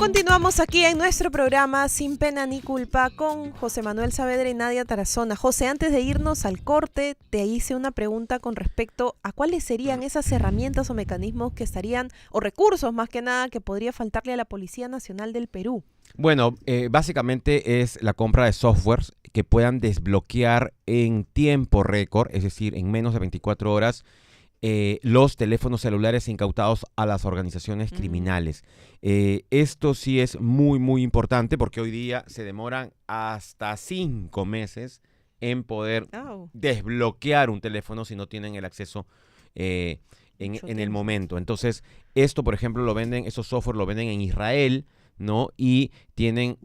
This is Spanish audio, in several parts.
Continuamos aquí en nuestro programa Sin Pena ni Culpa con José Manuel Saavedra y Nadia Tarazona. José, antes de irnos al corte, te hice una pregunta con respecto a cuáles serían esas herramientas o mecanismos que estarían, o recursos más que nada, que podría faltarle a la Policía Nacional del Perú. Bueno, básicamente es la compra de softwares que puedan desbloquear en tiempo récord, es decir, en menos de 24 horas, los teléfonos celulares incautados a las organizaciones criminales. Esto sí es muy, muy importante porque hoy día se demoran hasta 5 meses en poder desbloquear un teléfono si no tienen el acceso en el momento. Entonces, esto, por ejemplo, esos software lo venden en Israel, ¿no? Y tienen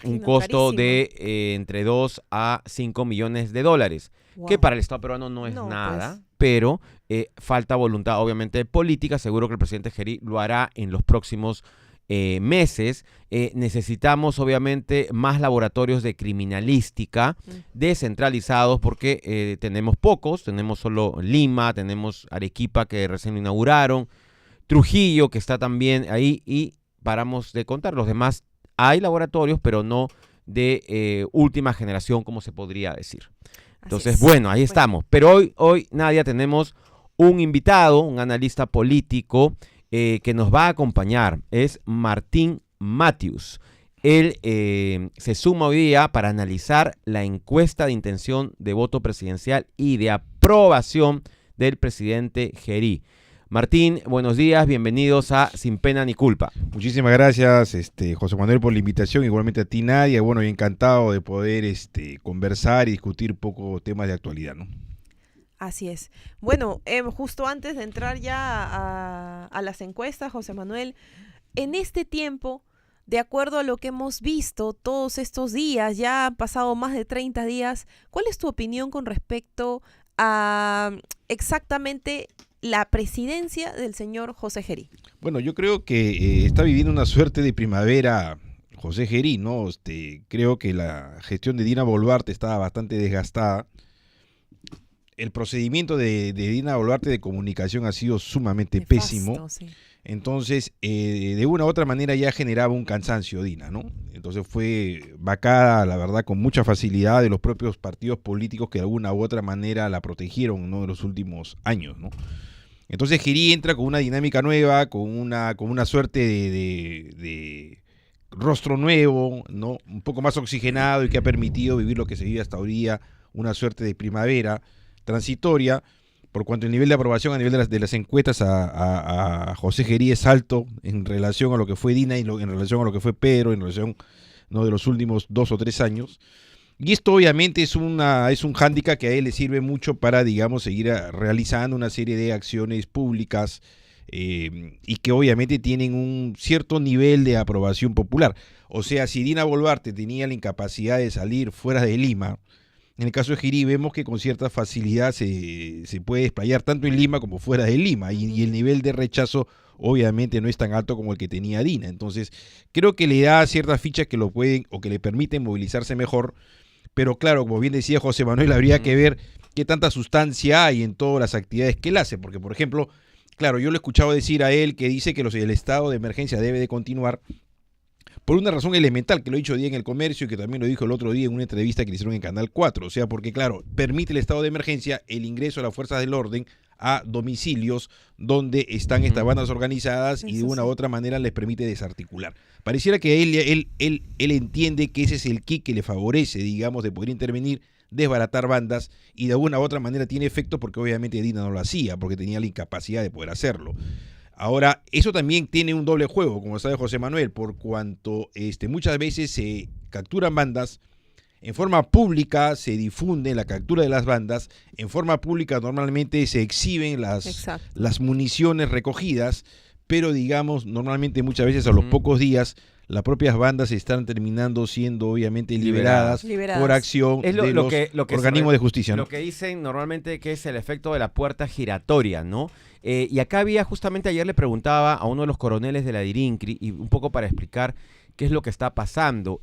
un costo de entre 2 a 5 millones de dólares, que para el Estado peruano no es nada, pues. Pero falta voluntad, obviamente, política. Seguro que el presidente Gerí lo hará en los próximos meses. Necesitamos, obviamente, más laboratorios de criminalística descentralizados porque tenemos pocos. Tenemos solo Lima, tenemos Arequipa, que recién lo inauguraron, Trujillo, que está también ahí, y paramos de contar. Los demás hay laboratorios, pero no de última generación, como se podría decir. Entonces, bueno, ahí estamos. Pero hoy, Nadia, tenemos un invitado, un analista político que nos va a acompañar. Es Martín Matthews. Él se suma hoy día para analizar la encuesta de intención de voto presidencial y de aprobación del presidente Gerí. Martín, buenos días, bienvenidos a Sin Pena ni Culpa. Muchísimas gracias, José Manuel, por la invitación, igualmente a ti, Nadia. Bueno, y encantado de poder conversar y discutir un poco temas de actualidad, ¿no? Así es. Bueno, justo antes de entrar ya a las encuestas, José Manuel, en este tiempo, de acuerdo a lo que hemos visto todos estos días, ya han pasado más de 30 días, ¿cuál es tu opinión con respecto a exactamente la presidencia del señor José Gerí? Bueno, yo creo que está viviendo una suerte de primavera José Gerí, ¿no? Creo que la gestión de Dina Boluarte estaba bastante desgastada. El procedimiento de Dina Boluarte de comunicación ha sido sumamente pésimo. Sí. Entonces, de una u otra manera ya generaba un cansancio Dina, ¿no? Entonces fue vacada, la verdad, con mucha facilidad de los propios partidos políticos que de alguna u otra manera la protegieron, ¿no?, en los últimos años, ¿no? Entonces Gerí entra con una dinámica nueva, con una suerte de rostro nuevo, ¿no?, un poco más oxigenado, y que ha permitido vivir lo que se vive hasta hoy día, una suerte de primavera transitoria, por cuanto el nivel de aprobación a nivel de las encuestas a José Gerí es alto en relación a lo que fue Dina y en relación a lo que fue Pedro, en relación, ¿no?, de los últimos 2 o 3 años. Y esto obviamente es un hándicap que a él le sirve mucho para, digamos, seguir realizando una serie de acciones públicas y que obviamente tienen un cierto nivel de aprobación popular. O sea, si Dina Boluarte tenía la incapacidad de salir fuera de Lima, en el caso de Gerí vemos que con cierta facilidad se puede desplayar tanto en Lima como fuera de Lima, y el nivel de rechazo obviamente no es tan alto como el que tenía Dina. Entonces creo que le da ciertas fichas que lo pueden o que le permiten movilizarse mejor. Pero claro, como bien decía José Manuel, habría que ver qué tanta sustancia hay en todas las actividades que él hace. Porque, por ejemplo, claro, yo lo he escuchado decir a él que dice que el estado de emergencia debe de continuar por una razón elemental, que lo he dicho hoy día en El Comercio y que también lo dijo el otro día en una entrevista que le hicieron en Canal 4. O sea, porque, claro, permite el estado de emergencia el ingreso de las fuerzas del orden a domicilios donde están estas bandas organizadas, y de una u otra manera les permite desarticular. Pareciera que él entiende que ese es el kick que le favorece, digamos, de poder intervenir, desbaratar bandas, y de alguna u otra manera tiene efecto porque obviamente Dina no lo hacía, porque tenía la incapacidad de poder hacerlo. Ahora, eso también tiene un doble juego, como sabe José Manuel, por cuanto muchas veces se capturan bandas. En forma pública se difunde la captura de las bandas, en forma pública normalmente se exhiben las municiones recogidas, pero digamos, normalmente muchas veces a los pocos días las propias bandas están terminando siendo obviamente liberadas. Por acción de los organismos de justicia, ¿no? Lo que dicen normalmente que es el efecto de la puerta giratoria, ¿no? Y acá había, justamente ayer le preguntaba a uno de los coroneles de la DIRINCRI, y un poco para explicar ¿qué es lo que está pasando?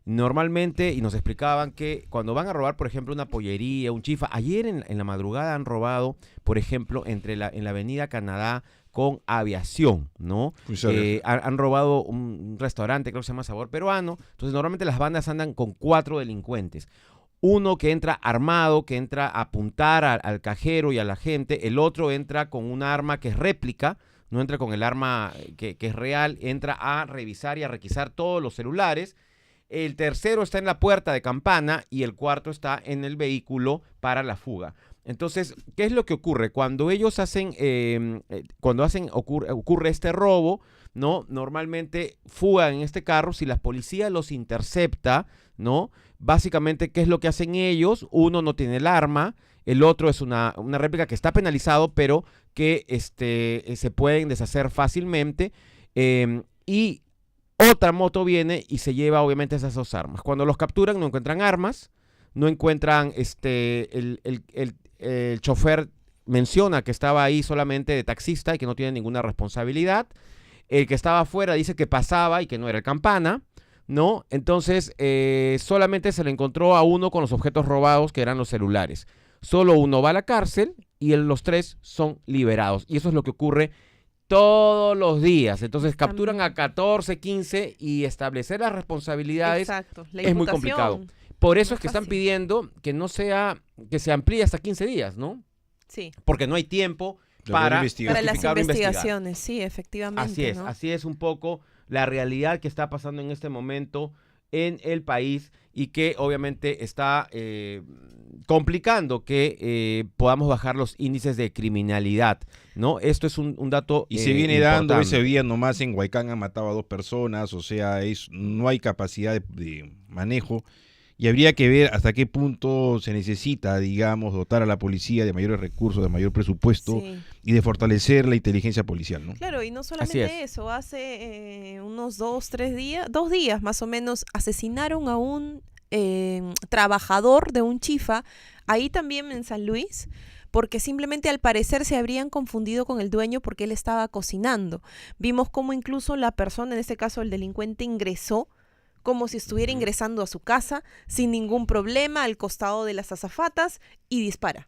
Normalmente, y nos explicaban que cuando van a robar, por ejemplo, una pollería, un chifa, ayer en la madrugada han robado, por ejemplo, en la avenida Canadá con Aviación, ¿no? Han robado un restaurante, creo que se llama Sabor Peruano. Entonces, normalmente las bandas andan con 4 delincuentes. Uno que entra armado, que entra a apuntar al cajero y a la gente. El otro entra con un arma que es réplica, no entra con el arma que es real, entra a revisar y a requisar todos los celulares. El tercero está en la puerta de campana y el cuarto está en el vehículo para la fuga. Entonces, ¿qué es lo que ocurre? Cuando ellos ocurre este robo, ¿no? Normalmente fugan en este carro. Si la policía los intercepta, ¿no? Básicamente, ¿qué es lo que hacen ellos? Uno no tiene el arma, el otro es una réplica que está penalizado, pero que se pueden deshacer fácilmente. Y otra moto viene y se lleva, obviamente, esas 2 armas. Cuando los capturan, no encuentran armas, no encuentran el chofer menciona que estaba ahí solamente de taxista y que no tiene ninguna responsabilidad. El que estaba afuera dice que pasaba y que no era el campana, ¿no? Entonces, solamente se le encontró a uno con los objetos robados, que eran los celulares. Solo uno va a la cárcel y los 3 son liberados. Y eso es lo que ocurre todos los días. Entonces, capturan a 14, 15 y establecer las responsabilidades es muy complicado. Por eso es que están pidiendo que que se amplíe hasta 15 días, ¿no? Sí. Porque no hay tiempo para las investigaciones, sí, efectivamente. Así es, ¿no? así es un poco la realidad que está pasando en este momento en el país y que obviamente está complicando que podamos bajar los índices de criminalidad, ¿no? Esto es un dato y se viene dando importante. ese día nomás en Huaycán han matado a 2 personas, o sea, no hay capacidad de manejo. Y habría que ver hasta qué punto se necesita, digamos, dotar a la policía de mayores recursos, de mayor presupuesto y de fortalecer la inteligencia policial, ¿no? Claro, y no solamente eso, hace unos 2 días más o menos, asesinaron a un trabajador de un chifa, ahí también en San Luis, porque simplemente al parecer se habrían confundido con el dueño porque él estaba cocinando. Vimos cómo incluso la persona, en este caso el delincuente, ingresó como si estuviera ingresando a su casa sin ningún problema al costado de las azafatas y dispara.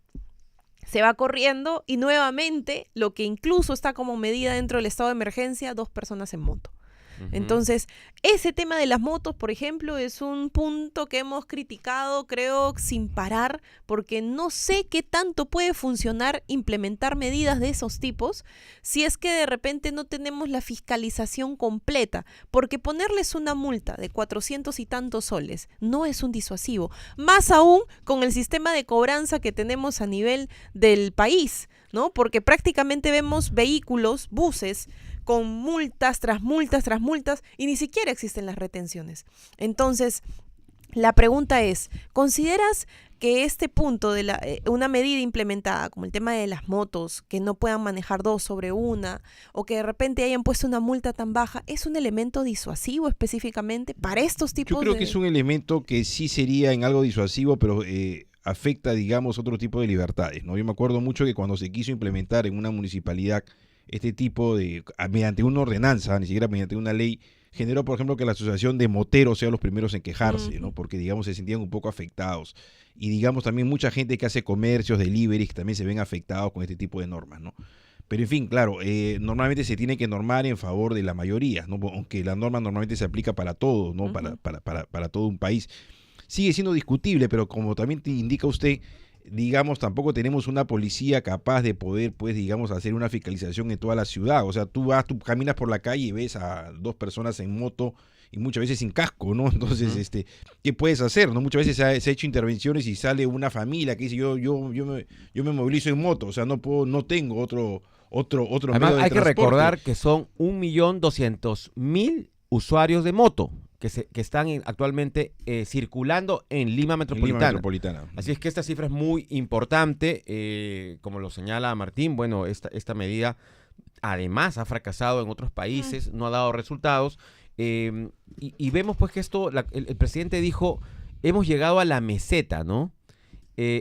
Se va corriendo y nuevamente, lo que incluso está como medida dentro del estado de emergencia, 2 personas en moto. Entonces, ese tema de las motos, por ejemplo, es un punto que hemos criticado, creo, sin parar, porque no sé qué tanto puede funcionar implementar medidas de esos tipos si es que de repente no tenemos la fiscalización completa, porque ponerles una multa de 400 y tantos soles no es un disuasivo, más aún con el sistema de cobranza que tenemos a nivel del país, ¿no? Porque prácticamente vemos vehículos, buses, con multas tras multas tras multas y ni siquiera existen las retenciones. Entonces, la pregunta es, ¿consideras que este punto de una medida implementada, como el tema de las motos, que no puedan manejar 2 sobre 1, o que de repente hayan puesto una multa tan baja, es un elemento disuasivo específicamente para estos tipos de...? Yo creo que es un elemento que sí sería en algo disuasivo, pero afecta, digamos, otro tipo de libertades, ¿no? Yo me acuerdo mucho que cuando se quiso implementar en una municipalidad este tipo mediante una ordenanza, ni siquiera mediante una ley, generó, por ejemplo, que la asociación de moteros sean los primeros en quejarse, ¿no? Porque, digamos, se sentían un poco afectados. Y, digamos, también mucha gente que hace comercios, deliveries, que también se ven afectados con este tipo de normas, ¿no? Pero, en fin, claro, normalmente se tiene que normar en favor de la mayoría, ¿no? Aunque la norma normalmente se aplica para todo, ¿no? Para todo un país. Sigue siendo discutible, pero como también te indica usted, digamos, tampoco tenemos una policía capaz de poder, pues, digamos, hacer una fiscalización en toda la ciudad. O sea, tú caminas por la calle y ves a 2 personas en moto y muchas veces sin casco, ¿no? Entonces, ¿qué puedes hacer? ¿No? Muchas veces se ha hecho intervenciones y sale una familia que dice, yo me movilizo en moto, o sea, no tengo otro Además, medio de hay que transporte. recordar que son 1.200.000 usuarios de moto que están actualmente circulando en Lima Metropolitana. Así es que esta cifra es muy importante, como lo señala Martín. Bueno, esta medida además ha fracasado en otros países, no ha dado resultados, y vemos pues que el presidente dijo, hemos llegado a la meseta, ¿no?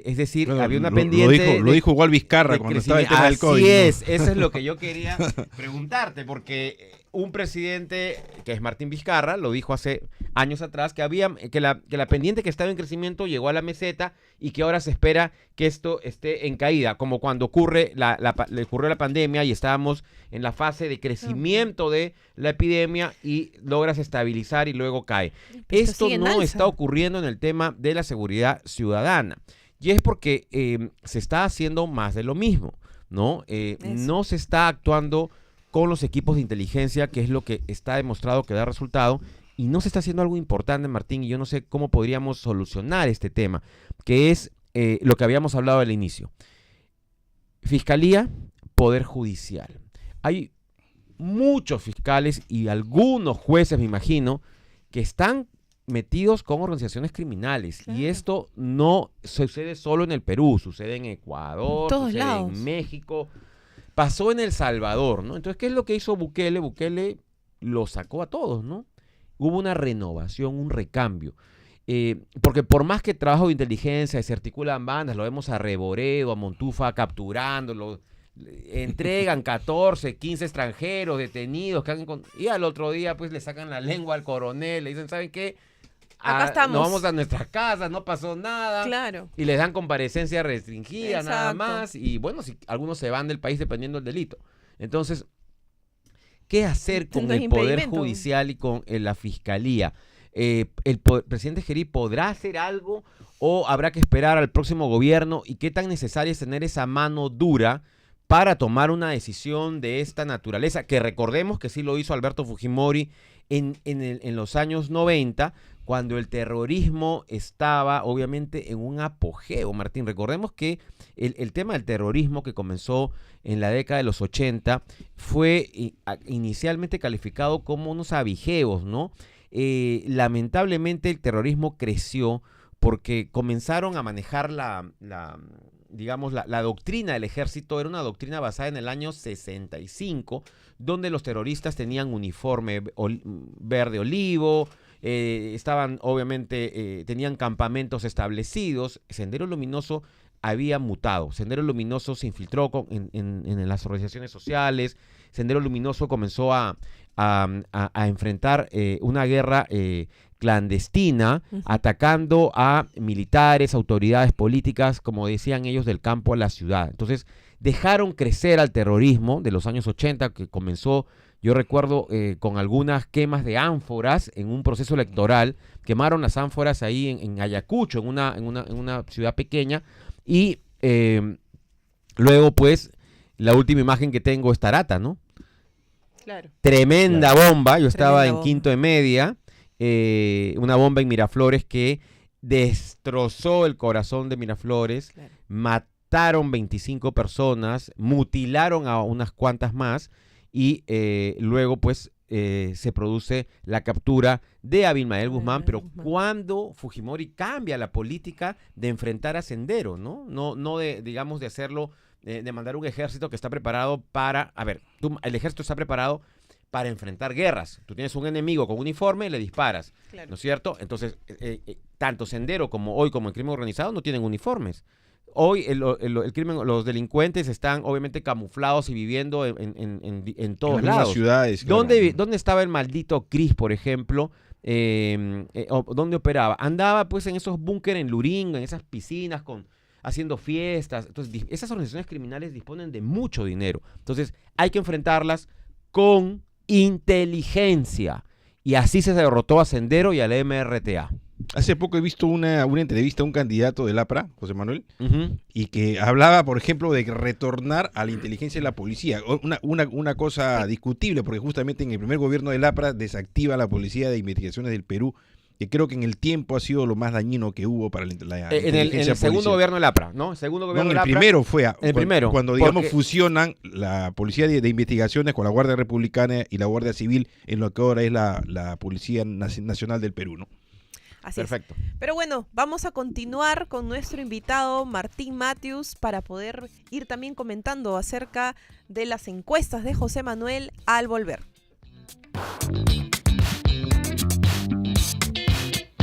Es decir, Bueno, había una pendiente. Lo dijo Igual Vizcarra cuando estaba el tema del COVID. Así ¿no? es, eso es lo que yo quería preguntarte, porque un presidente, que es Martín Vizcarra, lo dijo hace años atrás, que la pendiente que estaba en crecimiento llegó a la meseta y que ahora se espera que esto esté en caída, como cuando ocurrió la pandemia y estábamos en la fase de crecimiento de la epidemia y logras estabilizar y luego cae. Pero Esto sigue en no alza. está ocurriendo en el tema de la seguridad ciudadana. Y es porque se está haciendo más de lo mismo, ¿no? No se está actuando con los equipos de inteligencia, que es lo que está demostrado que da resultado, y no se está haciendo algo importante, Martín, y yo no sé cómo podríamos solucionar este tema, que es lo que habíamos hablado al inicio. Fiscalía, Poder Judicial. Hay muchos fiscales y algunos jueces, me imagino, que están metidos con organizaciones criminales. Claro. Y esto no sucede solo en el Perú, sucede en Ecuador, Todos sucede lados. en México, pasó en El Salvador, ¿no? Entonces, ¿qué es lo que hizo Bukele? Bukele lo sacó a todos, ¿no? Hubo una renovación, un recambio. Porque por más que trabajo de inteligencia, se articulan bandas, lo vemos a Reboredo, a Montufa capturándolo, entregan 14, 15 extranjeros detenidos, y al otro día pues le sacan la lengua al coronel, le dicen, ¿saben qué? Acá estamos. Nos vamos a nuestras casas, no pasó nada. Claro. Y les dan comparecencia restringida, nada Exacto. más. Y bueno, si algunos se van del país dependiendo del delito. Entonces, ¿qué hacer con No hay el Poder impedimento. Judicial y con la Fiscalía? ¿Presidente Gerí podrá hacer algo o habrá que esperar al próximo gobierno? ¿Y qué tan necesario es tener esa mano dura para tomar una decisión de esta naturaleza? Que recordemos que sí lo hizo Alberto Fujimori en los años 90, cuando el terrorismo estaba obviamente en un apogeo, Martín. Recordemos que el tema del terrorismo que comenzó en la década de los 80 fue inicialmente calificado como unos abigeos, ¿no? Lamentablemente el terrorismo creció porque comenzaron a manejar digamos, la doctrina del ejército. Era una doctrina basada en el año 65, donde los terroristas tenían uniforme verde olivo, estaban obviamente, tenían campamentos establecidos. Sendero Luminoso había mutado. Sendero Luminoso se infiltró en las organizaciones sociales. Sendero Luminoso comenzó a enfrentar una guerra clandestina, atacando a militares, autoridades políticas, como decían ellos, del campo a la ciudad. Entonces, dejaron crecer al terrorismo de los años 80, que comenzó, yo recuerdo, con algunas quemas de ánforas en un proceso electoral. Quemaron las ánforas ahí en Ayacucho, en una ciudad pequeña, y luego, pues, la última imagen que tengo es Tarata, ¿no? Claro. Tremenda bomba, yo estaba Tremenda en quinto de media, una bomba en Miraflores que destrozó el corazón de Miraflores, Claro. mataron 25 personas, mutilaron a unas cuantas más y luego pues se produce la captura de Abimael Guzmán, pero cuando Fujimori cambia la política de enfrentar a Sendero, no de, digamos, de hacerlo, de mandar un ejército que está preparado para, el ejército está preparado para enfrentar guerras. Tú tienes un enemigo con uniforme y le disparas, Claro. ¿no es cierto? Entonces, tanto Sendero como hoy, como el crimen organizado, no tienen uniformes. Hoy el crimen, los delincuentes están obviamente camuflados y viviendo en todos En las lados. ciudades. Claro. ¿Dónde estaba el maldito Cris, por ejemplo? ¿Dónde operaba? Andaba pues en esos búnkeres en Lurín, en esas piscinas haciendo fiestas. Entonces, esas organizaciones criminales disponen de mucho dinero. Entonces, hay que enfrentarlas con inteligencia. Y así se derrotó a Sendero y al MRTA. Hace poco he visto una entrevista a un candidato del APRA, José Manuel, Uh-huh. y que hablaba, por ejemplo, de retornar a la inteligencia de la policía. Una cosa discutible, porque justamente en el primer gobierno del APRA desactiva la Policía de Investigaciones del Perú, que creo que en el tiempo ha sido lo más dañino que hubo para la inteligencia En el segundo policial. gobierno del APRA, ¿no? El segundo No, gobierno en del el APRA. primero fue El primero, cuando digamos porque- fusionan la Policía de Investigaciones con la Guardia Republicana y la Guardia Civil en lo que ahora es la Policía Nacional del Perú, ¿no? Así es. Perfecto. Pero bueno, vamos a continuar con nuestro invitado Martín Matthews para poder ir también comentando acerca de las encuestas de José Manuel al volver.